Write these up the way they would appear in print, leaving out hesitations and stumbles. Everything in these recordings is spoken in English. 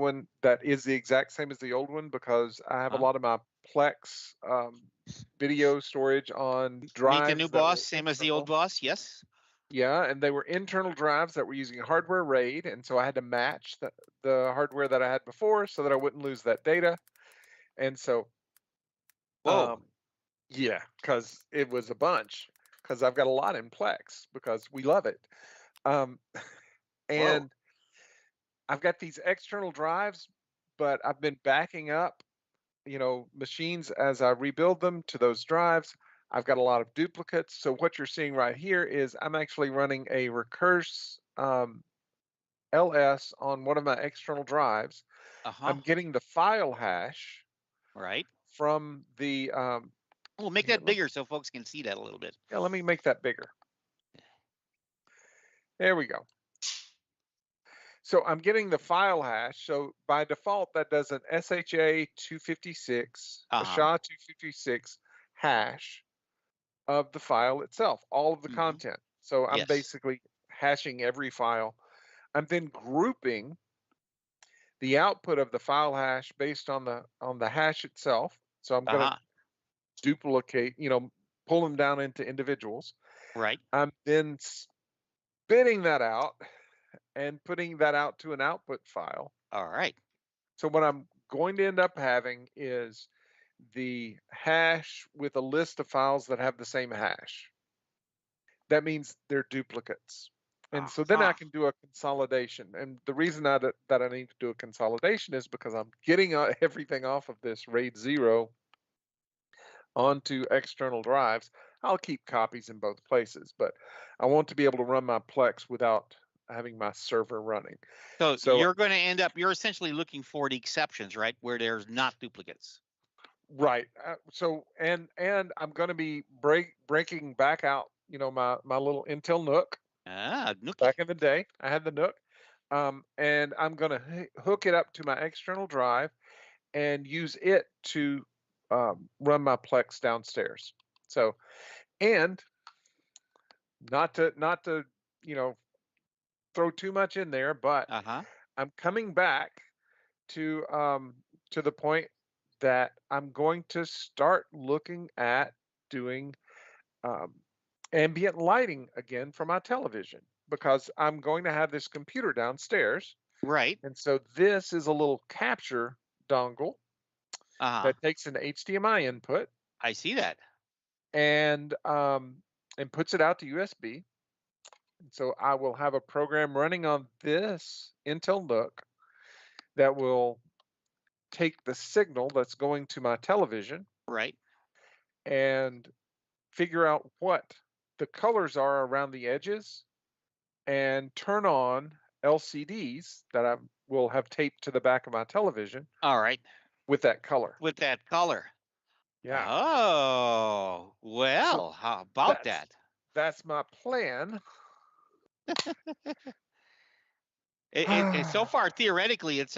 one that is the exact same as the old one because I have a Huh? lot of my Plex video storage on Meet the new drives that boss, were same as the old internal. boss. Yes. Yeah, and they were internal drives that were using hardware RAID, and so I had to match the hardware that I had before so that I wouldn't lose that data. And so, Whoa. um, yeah, because it was a bunch. Because I've got a lot in Plex because we love it. Um, Whoa. and I've got these external drives, but I've been backing up, machines as I rebuild them to those drives. I've got a lot of duplicates. So what you're seeing right here is I'm actually running a recurse LS on one of my external drives. Uh-huh. I'm getting the file hash Right. from the We'll make here. that bigger so folks can see that a little bit. Let me make that bigger. There we go. So I'm getting the file hash. So by default, that does an SHA 256, a SHA 256 hash of the file itself, all of the content. So I'm Yes. basically hashing every file. I'm then grouping the output of the file hash based on the hash itself. So I'm going to Uh-huh. duplicate, pull them down into individuals. Right. I'm then spitting that out and putting that out to an output file. All right. So what I'm going to end up having is the hash with a list of files that have the same hash. That means they're duplicates. And so then I Uh-huh. can do a consolidation. And the reason that I need to do a consolidation is because I'm getting everything off of this RAID 0 onto external drives. I'll keep copies in both places, but I want to be able to run my Plex without having my server running. So you're going to end up, you're essentially looking for the exceptions, right? Where there's not duplicates. Right. So and I'm going to be breaking back out, my little Intel NUC. Nookie. Back in the day, I had the NUC, and I'm going to hook it up to my external drive and use it to run my Plex downstairs. So, and not to throw too much in there, but I'm coming back to the point that I'm going to start looking at doing ambient lighting again for my television because I'm going to have this computer downstairs. Right. And so this is a little capture dongle that takes an HDMI input. I see that. And puts it out to USB. And so I will have a program running on this Intel NUC that will take the signal that's going to my television. Right. And figure out what the colors are around the edges and turn on LCDs that I will have taped to the back of my television. All right. With that color. With that color. Yeah. Oh, well, so how about that? That's my plan. So far, theoretically, it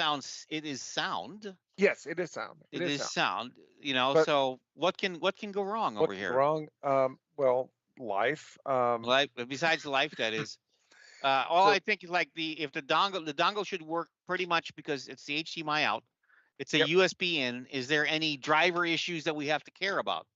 is sound. Yes, it is sound. It is sound. But so what can go wrong over here? Wrong? Well, life. Life. Besides life, that is. All I think is like if the dongle should work pretty much because it's the HDMI out. It's a USB in. Is there any driver issues that we have to care about?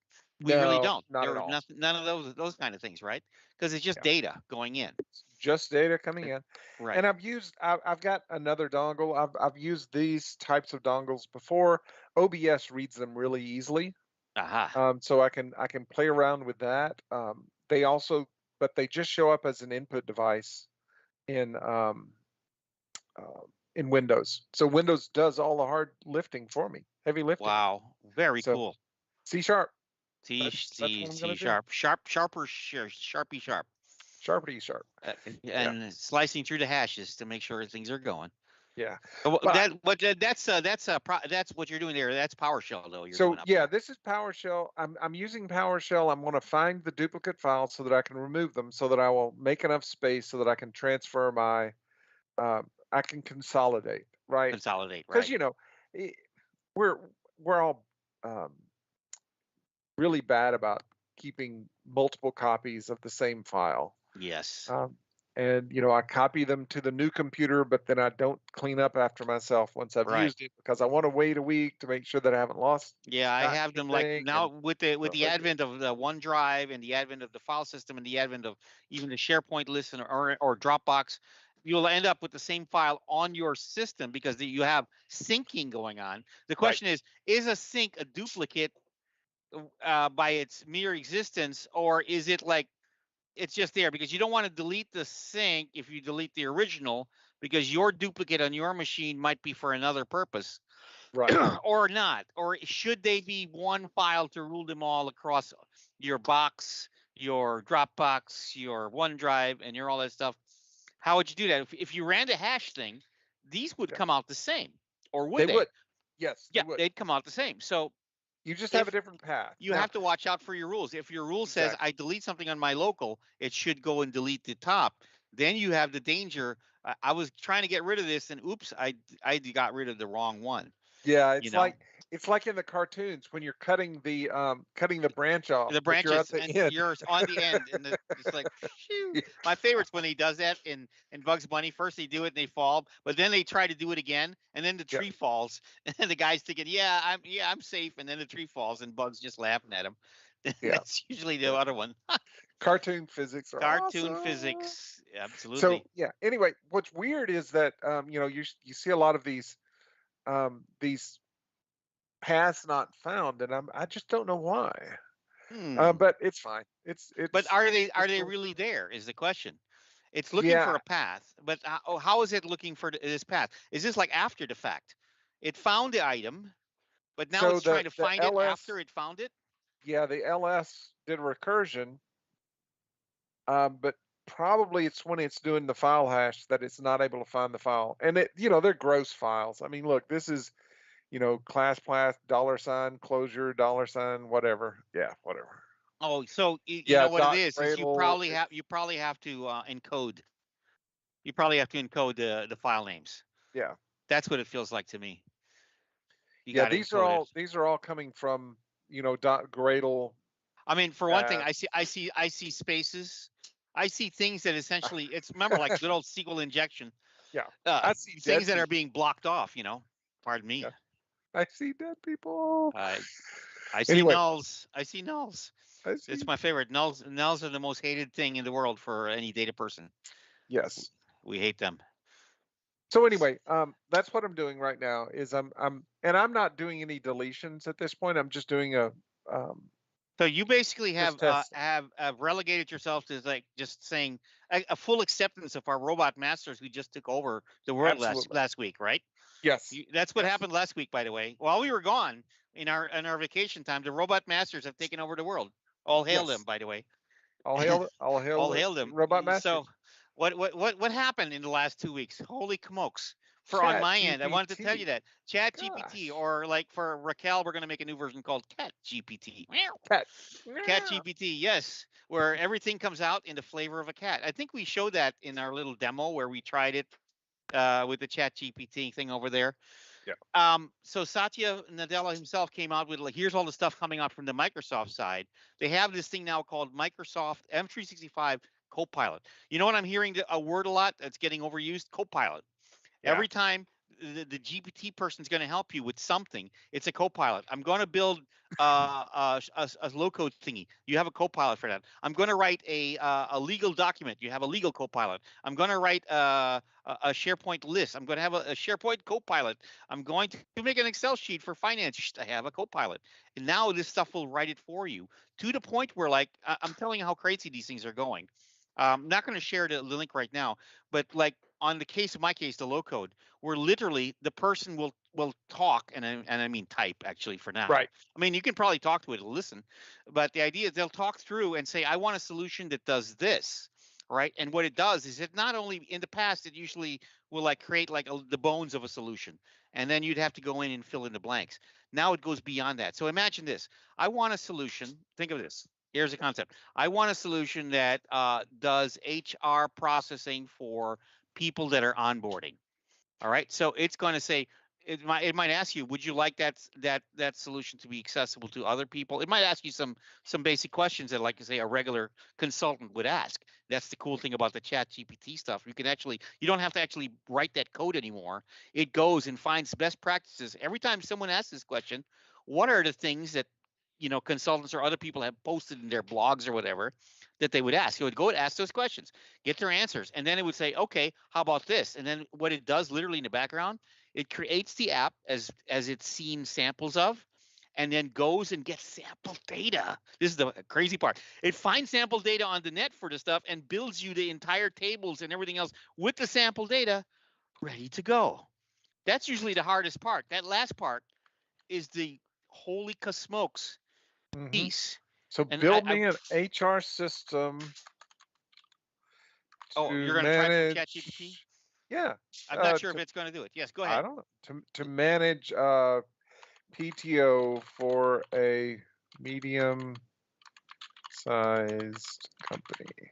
We really don't. Not at all. None of those kind of things, right? Because it's just data going in. Just data coming in. Right. And I've got another dongle. I've used these types of dongles before. OBS reads them really easily. So I can play around with that. But they just show up as an input device in Windows. So Windows does all the hard lifting for me, heavy lifting. Wow, very cool. C#. C#, Sharpie sharp. Sharpity sharp. And slicing through the hashes to make sure things are going. Yeah. That's what you're doing there. That's PowerShell though. This is PowerShell. I'm using PowerShell. I'm going to find the duplicate files so that I can remove them, so that I will make enough space so that I can transfer my. I can consolidate, right? Consolidate, right? Because we're all really bad about keeping multiple copies of the same file. Yes. and I copy them to the new computer, but then I don't clean up after myself once I've Right. used it because I want to wait a week to make sure that I haven't lost Yeah, I forgotten have them like anything. now And with the like, advent of the OneDrive and the advent of the file system and the advent of even the SharePoint list or Dropbox, you'll end up with the same file on your system because you have syncing going on. The right, question is a sync a duplicate by its mere existence, or is it like it's just there because you don't want to delete the sync if you delete the original because your duplicate on your machine might be for another purpose right. or not, or should they be one file to rule them all across your box, your Dropbox, your OneDrive, and your all that stuff? How would you do that? If you ran the hash thing, these would Yeah, come out the same, or would they they? would. Yes, they Yeah, would. they'd come out the same. So You just have a if different path you now. have to watch out for your rules. If your rule says Exactly. I delete something on my local, it should go and delete the top. Then you have the danger. I was trying to get rid of this, and oops, I got rid of the wrong one. Yeah, You know, it's like in the cartoons when you're cutting the branch off, the but you're at branches the and end. you're on the end, and it's like, shoo. My favorite's when he does that in Bugs Bunny. First they do it and they fall, but then they try to do it again, and then the Yeah, tree falls, and the guy's thinking, I'm safe, and then the tree falls, and Bugs just laughing at him. yeah, That's usually the yeah. other one. Cartoon physics are Cartoon awesome. physics, So absolutely. yeah. Anyway, what's weird is that you see a lot of these paths not found, and I just don't know why. Hmm. But it's fine. It's But it's are they it's are they cool. really there? Is the question. It's looking for Yeah. a path, but how is it looking for this path? Is this like after the fact? It found the item, but now So it's trying the to the find it after LS it found it. yeah, the LS did recursion, but probably it's when it's doing the file hash that it's not able to find the file. And they're gross files. I mean, look, this is, class path, dollar sign, closure, dollar sign, whatever. Yeah, whatever. Oh, so you Yeah, know what it dot is Gradle. you probably have to encode. You probably have to encode the file names. Yeah. That's what it feels like to me. You Yeah, got to these are encode it. all these are all coming from, dot Gradle. I mean, for one thing, Uh, I see spaces. I see things that essentially it's remember like good old SQL injection. yeah. Uh, I see things dead that are people. being blocked off. Pardon me. Yeah. I see dead people. I I see Anyway, nulls. I see nulls. I It's see. my favorite. Nulls are the most hated thing in the world for any data person. Yes. We hate them. So anyway, that's what I'm doing right now is I'm not doing any deletions at this point. I'm just doing um, So you basically just have test. relegated yourself to like just saying a full acceptance of our robot masters who just took over the world Absolutely. last week, right? Yes. That's what Yes. happened last week, by the way. While we were gone in our vacation time, the robot masters have taken over the world. All hail them, Yes. by the way. I'll hail All the hail them. robot So, masters. what happened in the last 2 weeks? Holy smokes! For on Chat my end, I wanted to tell you GPT. that Chat GPT, Gosh. or like for Raquel, we're going to make a new version called Cat GPT. Cat. Cat GPT, yes, where everything comes out in the flavor of a cat. I think we showed that in our little demo where we tried it with the Chat GPT thing over there. Yeah. So Satya Nadella himself came out with like, here's all the stuff coming out from the Microsoft side. They have this thing now called Microsoft M365 Copilot. You know what I'm hearing a word a lot that's getting overused? Copilot. Yeah. Every time the GPT person is going to help you with something, it's a copilot. I'm going to build a low code thingy. You have a copilot for that. I'm going to write a legal document. You have a legal copilot. I'm going to write a SharePoint list. I'm going to have a SharePoint copilot. I'm going to make an Excel sheet for finance. I have a copilot. And now this stuff will write it for you to the point where, like, I'm telling you how crazy these things are going. I'm not going to share the link right now, but like on the case of my case, the low code, where literally the person will talk and I mean type actually for now. Right. I mean you can probably talk to it, listen, but the idea is they'll talk through and say I want a solution that does this, right? And what it does is it not only in the past it usually will like create like the bones of a solution, and then you'd have to go in and fill in the blanks. Now it goes beyond that. So imagine this: I want a solution. Think of this. Here's a concept. I want a solution that does HR processing for people that are onboarding. All right. So it's going to say, it might ask you, would you like that solution to be accessible to other people? It might ask you some basic questions that, like you say, a regular consultant would ask. That's the cool thing about the Chat GPT stuff. You don't have to actually write that code anymore. It goes and finds best practices. Every time someone asks this question, what are the things that consultants or other people have posted in their blogs or whatever that they would ask? It would go and ask those questions, get their answers, and then it would say, okay, how about this? And then what it does literally in the background, it creates the app as it's seen samples of, and then goes and gets sample data. This is the crazy part. It finds sample data on the net for the stuff and builds you the entire tables and everything else with the sample data ready to go. That's usually the hardest part. That last part is the holy smokes piece. So And build me an HR system oh, to you're going to try from manage. ChatGPT? Yeah. I'm not sure if it's going to do it. Yes, go ahead. I don't know. To manage PTO for a medium sized company.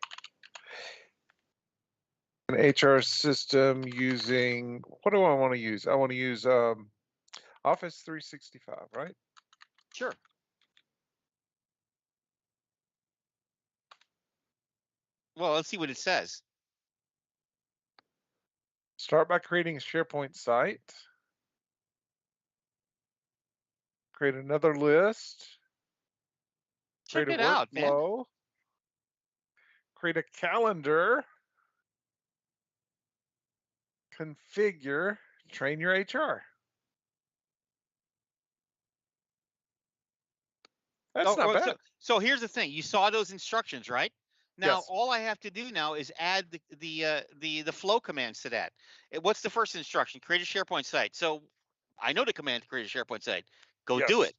An HR system using, what do I want to use? I want to use Office 365, right? Sure. Well, let's see what it says. Start by creating a SharePoint site. Create another list. Check it out, man. Create a calendar. Configure, train your HR. That's not bad. So here's the thing. You saw those instructions, right? Now, yes. all I have to do now is add the flow commands to that. What's the first instruction? Create a SharePoint site. So I know the command to create a SharePoint site. Go do it.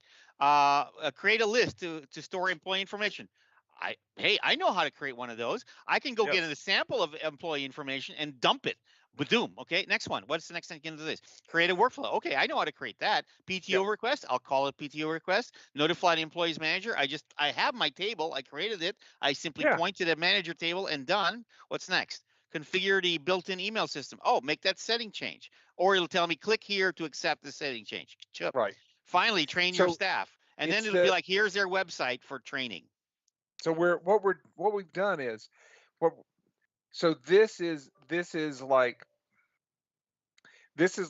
Create a list to store employee information. I know how to create one of those. I can go get a sample of employee information and dump it. Boom. Okay. Next one. What's the next thing into this? Create a workflow. Okay, I know how to create that. PTO request. I'll call it PTO request. Notify the employee's manager. I have my table. I created it. I simply point to the manager table and done. What's next? Configure the built-in email system. Oh, make that setting change. Or it'll tell me click here to accept the setting change. Right. Finally, train your staff. And then it'll be like, here's their website for training. So what we've done is so this is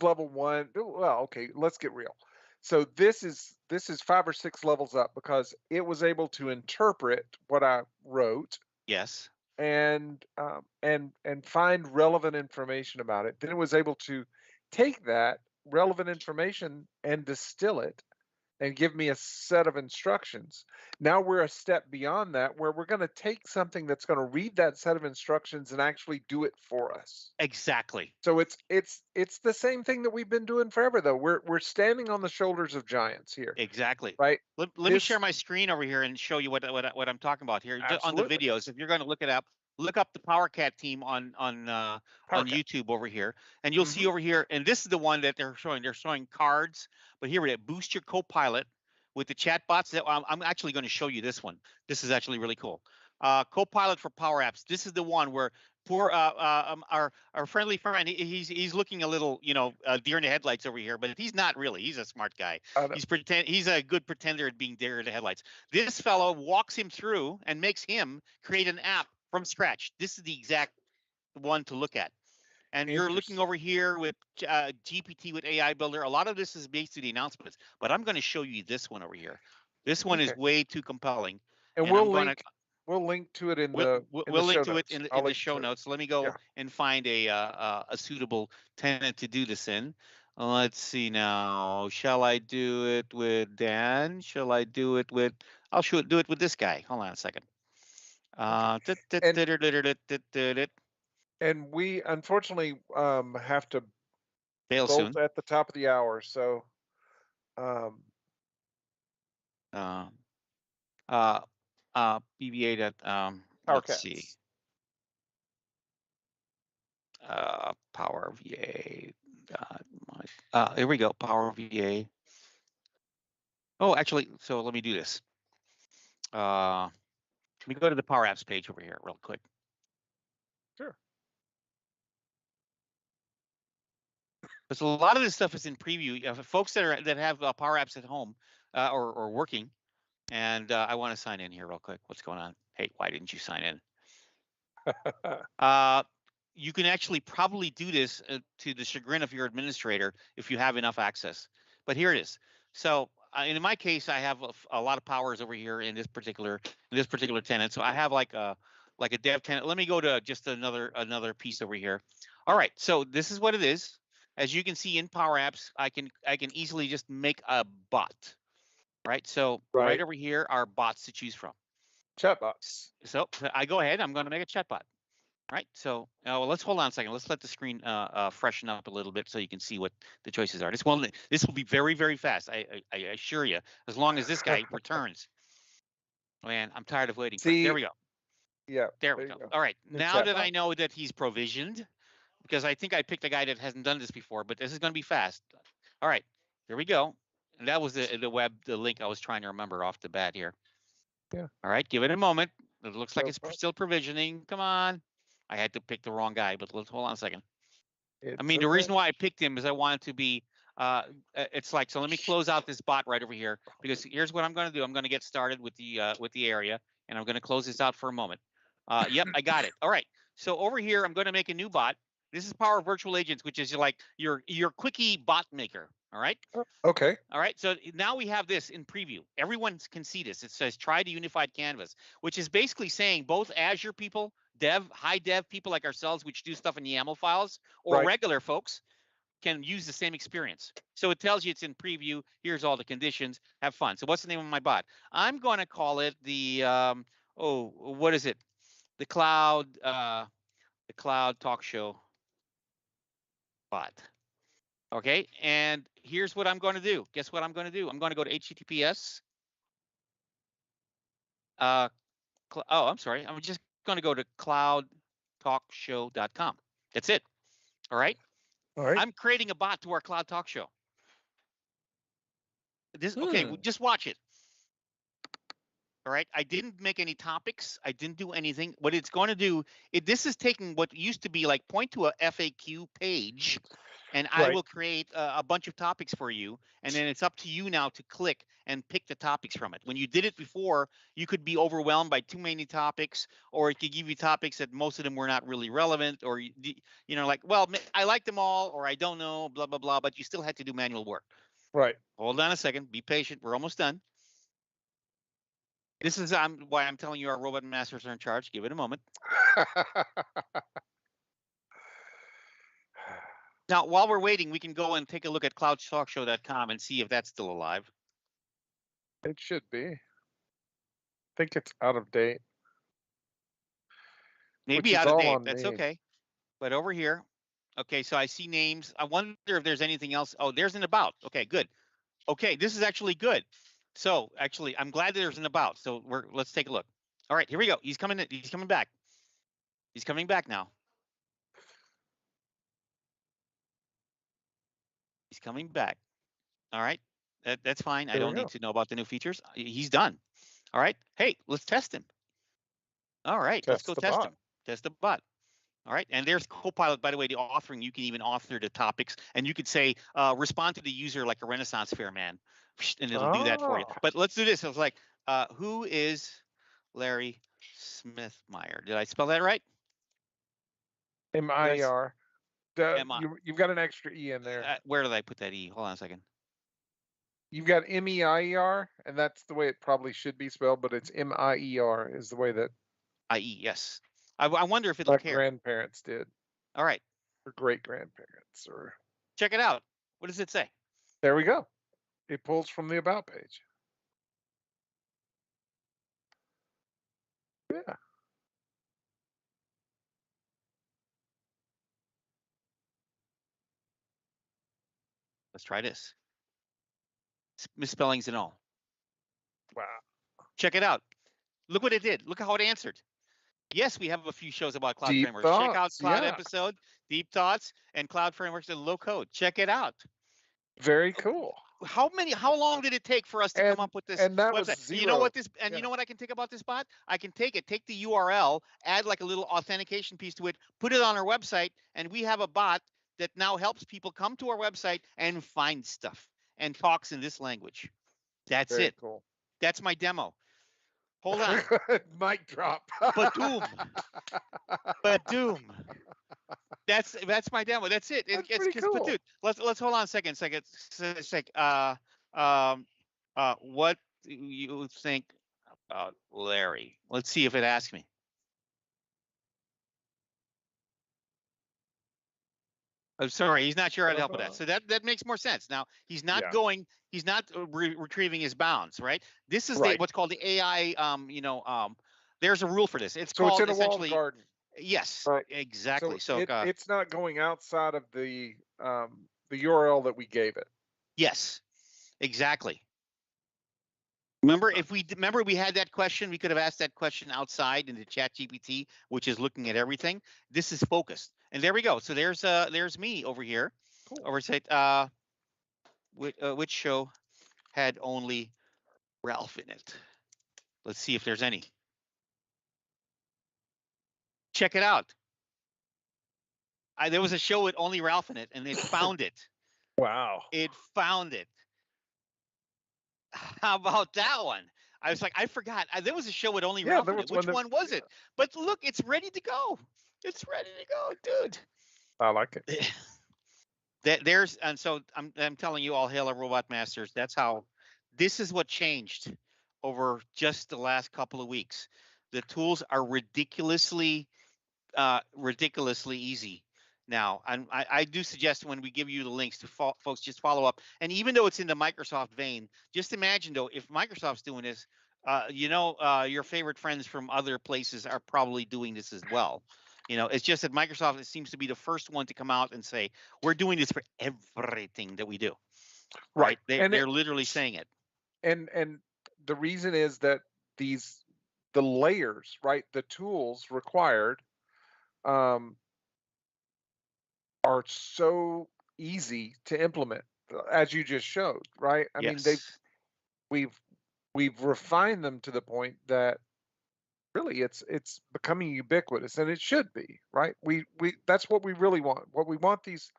level 1. Well, okay, let's get real. So this is 5 or 6 levels up because it was able to interpret what I wrote. Yes. And find relevant information about it. Then it was able to take that relevant information and distill it and give me a set of instructions. Now we're a step beyond that, where we're going to take something that's going to read that set of instructions and actually do it for us. Exactly. So it's the same thing that we've been doing forever, though. We're standing on the shoulders of giants here. Exactly. Right. Let me share my screen over here and show you what I'm talking about here. On the videos. If you're going to look it up, look up the PowerCat team on YouTube over here, and you'll see over here. And this is the one that they're showing. They're showing cards, but here we go. Boost your Copilot with the chatbots. I'm actually going to show you this one. This is actually really cool. Copilot for Power Apps. This is the one where poor our friendly friend, he's looking a little deer in the headlights over here, but he's not really. He's a smart guy. He's a good pretender at being deer in the headlights. This fellow walks him through and makes him create an app from scratch. This is the exact one to look at. And you're looking over here with GPT with AI Builder. A lot of this is based on the announcements, but I'm going to show you this one over here. This one is way too compelling. And we'll link to it in the we'll link to it in the show notes. Let me go and find a suitable tenant to do this in. Let's see now. Shall I do it with Dan? Shall I do it with? I'll do it with this guy. Hold on a second. And we unfortunately have to bail soon at the top of the hour. So BBA that let's see. Power VA. Here we go. Power VA. Oh, actually, so let me do this. Let me go to the Power Apps page over here real quick. Sure. Because a lot of this stuff is in preview. Folks that have Power Apps at home or working, and I want to sign in here real quick. What's going on? Hey, why didn't you sign in? You can actually probably do this to the chagrin of your administrator if you have enough access. But here it is. So in my case, I have a lot of powers over here in this particular tenant. So I have like a dev tenant. Let me go to just another piece over here. All right. So this is what it is. As you can see in Power Apps, I can easily just make a bot. Right. So right over here are bots to choose from. Chatbots. So I go ahead. I'm going to make a chatbot. Right. So well, let's hold on a second. Let's let the screen freshen up a little bit so you can see what the choices are. This will be very, very fast. I assure you, as long as this guy returns. Man, I'm tired of waiting. There we go. Yeah. There we go. All right. Now that I know that he's provisioned, because I think I picked a guy that hasn't done this before, but this is going to be fast. All right. Here we go. And that was the link I was trying to remember off the bat here. Yeah. All right. Give it a moment. It looks like it's still provisioning. Come on. I had to pick the wrong guy, but let's hold on a second. The reason why I picked him is I wanted to be, it's like, so let me close out this bot right over here, because here's what I'm going to do. I'm going to get started with the area, and I'm going to close this out for a moment. Yep, I got it. All right. So over here, I'm going to make a new bot. This is Power Virtual Agents, which is like your quickie bot maker. All right. Okay. All right. So now we have this in preview. Everyone can see this. It says try the unified canvas, which is basically saying both Azure people, high dev people like ourselves, which do stuff in YAML files, or regular folks can use the same experience. So it tells you it's in preview. Here's all the conditions. Have fun. So what's the name of my bot? I'm going to call it the, what is it? The Cloud Talk Show bot. Okay, and here's what I'm going to do. Guess what I'm going to do? I'm going to go to HTTPS. I'm sorry. I'm just going to go to cloudtalkshow.com. That's it. All right. All right. I'm creating a bot to our Cloud Talk Show. Okay, just watch it. All right. I didn't make any topics. I didn't do anything. What it's going to do, this is taking what used to be like point to a FAQ page, and I will create a bunch of topics for you. And then it's up to you now to click and pick the topics from it. When you did it before, you could be overwhelmed by too many topics, or it could give you topics that most of them were not really relevant, or, like, well, I like them all, or I don't know, blah, blah, blah, but you still had to do manual work. Right. Hold on a second. Be patient. We're almost done. This is why I'm telling you our robot masters are in charge. Give it a moment. Now, while we're waiting, we can go and take a look at cloudtalkshow.com and see if that's still alive. It should be. I think it's out of date. Maybe out of date. That's okay. But over here, okay, so I see names. I wonder if there's anything else. Oh, there's an about. Okay, good. Okay, this is actually good. So actually, I'm glad that there's an about. So let's take a look. All right, here we go. He's coming back. He's coming back now. He's coming back. All right, that's fine. I don't need to know about the new features. He's done. All right. Hey, let's test him. All right, let's go test him. Test the bot. All right, and there's Copilot, by the way, the authoring. You can even author the topics, and you could say, respond to the user like a Renaissance fair man, and it'll do that for you. But let's do this. I was like, who is Larry Smithmier? Did I spell that right? M-I-E-R. You've got an extra E in there. Where did I put that E? Hold on a second. You've got M-E-I-E-R, and that's the way it probably should be spelled, but it's M-I-E-R is the way that. I-E, yes. I wonder if it'll care. Grandparents did. All right. Or great-grandparents. Or check it out. What does it say? There we go. It pulls from the About page. Yeah. Let's try this. Misspellings and all. Wow. Check it out. Look what it did. Look how it answered. Yes, we have a few shows about cloud frameworks. Check out Cloud episode, Deep Thoughts, and Cloud Frameworks and Low Code. Check it out. Very cool. How long did it take for us to come up with this? And that website? Was zero. You know what you know what I can take about this bot? I can take the URL, add like a little authentication piece to it, put it on our website, and we have a bot that now helps people come to our website and find stuff and talks in this language. That's Very it. cool. That's my demo. Hold on. Mic drop. But doom. That's my demo. That's it. That's It's pretty because, but cool. dude, let's hold on a second. Um, what do you think about Larry? Let's see if it asks me. I'm sorry, he's not sure how to help with that. So that makes more sense. Now he's not Yeah. he's not retrieving his bounds, right? This is Right. what's called the AI. There's a rule for this. It's So it's called in a walled essentially, garden. yes, Right. exactly. So So it's not going outside of the URL that we gave it. yes, exactly. Remember, if we remember we had that question, we could have asked that question outside in the Chat GPT, which is looking at everything. This is focused, and there we go. So there's me over here. Cool. Oversight. Which show had only Ralph in it? Let's see if there's any. Check it out. There was a show with only Ralph in it, and it found it. Wow. It found it. How about that one? I was like, I forgot. There was a show with only Ralph in it. Which one was it? But look, it's ready to go. It's ready to go, dude. I like it. And so I'm telling you all, hail our robot masters. That's how. This is what changed over just the last couple of weeks. The tools are ridiculously easy now. And I do suggest when we give you the links to folks, just follow up. And even though it's in the Microsoft vein, just imagine though, if Microsoft's doing this, your favorite friends from other places are probably doing this as well. It's just that Microsoft seems to be the first one to come out and say, we're doing this for everything that we do. Right. They're literally saying it. And the reason is that the layers, right, the tools required are so easy to implement, as you just showed, right? I mean, we've refined them to the point that really it's becoming ubiquitous, and it should be, right? We that's what we really want. What we want these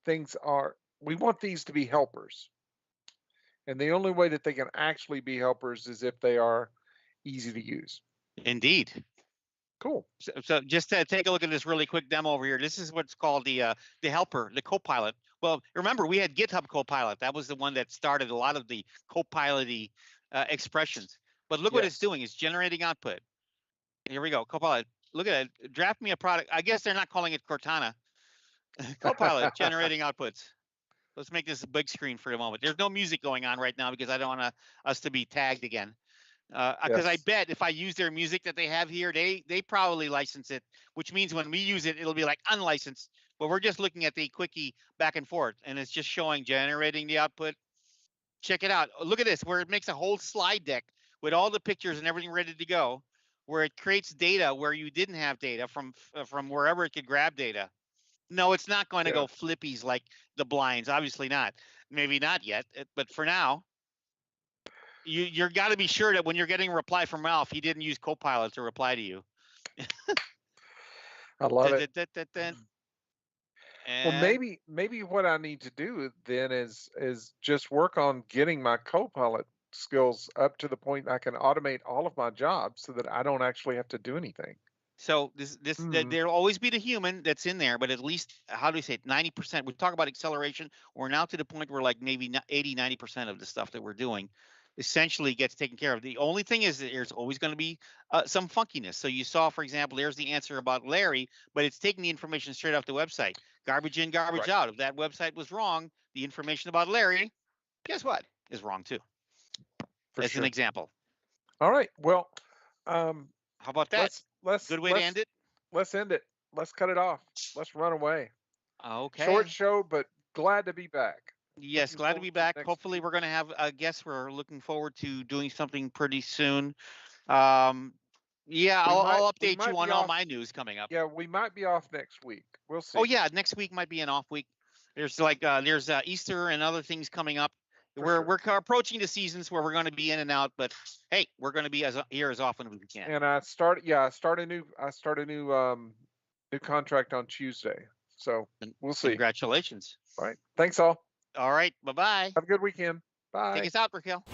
things are, we want these to be helpers. And the only way that they can actually be helpers is if they are easy to use. Indeed. Cool. So just to take a look at this really quick demo over here. This is what's called the helper, the Copilot. Well, remember we had GitHub Copilot. That was the one that started a lot of the Copilot-y expressions. But look what it's doing. It's generating output. Here we go. Copilot. Look at it. Draft me a product. I guess they're not calling it Cortana. Copilot generating outputs. Let's make this a big screen for a moment. There's no music going on right now because I don't want us to be tagged again. Because I bet if I use their music that they have here, they probably license it, which means when we use it, it'll be like unlicensed. But we're just looking at the quickie back and forth, and it's just showing generating the output. Check it out. Look at this, where it makes a whole slide deck with all the pictures and everything ready to go, where it creates data where you didn't have data from wherever it could grab data. No, it's not going to go flippies like the blinds. Obviously not. Maybe not yet, but for now. You're got to be sure that when you're getting a reply from Ralph, he didn't use Copilot to reply to you. I love it. Well, maybe what I need to do then is just work on getting my Copilot skills up to the point I can automate all of my jobs so that I don't actually have to do anything. So there'll always be the human that's in there, but at least, how do we say it, 90%. We talk about acceleration. We're now to the point where like maybe 80, 90% of the stuff that we're doing essentially gets taken care of. The only thing is that there's always going to be some funkiness. So you saw, for example, there's the answer about Larry, but it's taking the information straight off the website. Garbage in, garbage out. If that website was wrong, the information about Larry, guess what, is wrong too. As an example. All right. Well, how about that? Good way to end it. Let's end it. Let's cut it off. Let's run away. Okay. Short show, but glad to be back. Yes, glad to be back. Hopefully, we're going to have a guest. We're looking forward to doing something pretty soon. I'll update you on all my news coming up. Yeah, we might be off next week. We'll see. Oh yeah, next week might be an off week. There's there's Easter and other things coming up. We're approaching the seasons where we're going to be in and out, but hey, we're going to be here as often as we can. And I start a new new contract on Tuesday. So we'll see. Congratulations. All right. Thanks all. All right. Bye-bye. Have a good weekend. Take Bye. us out, Raquel.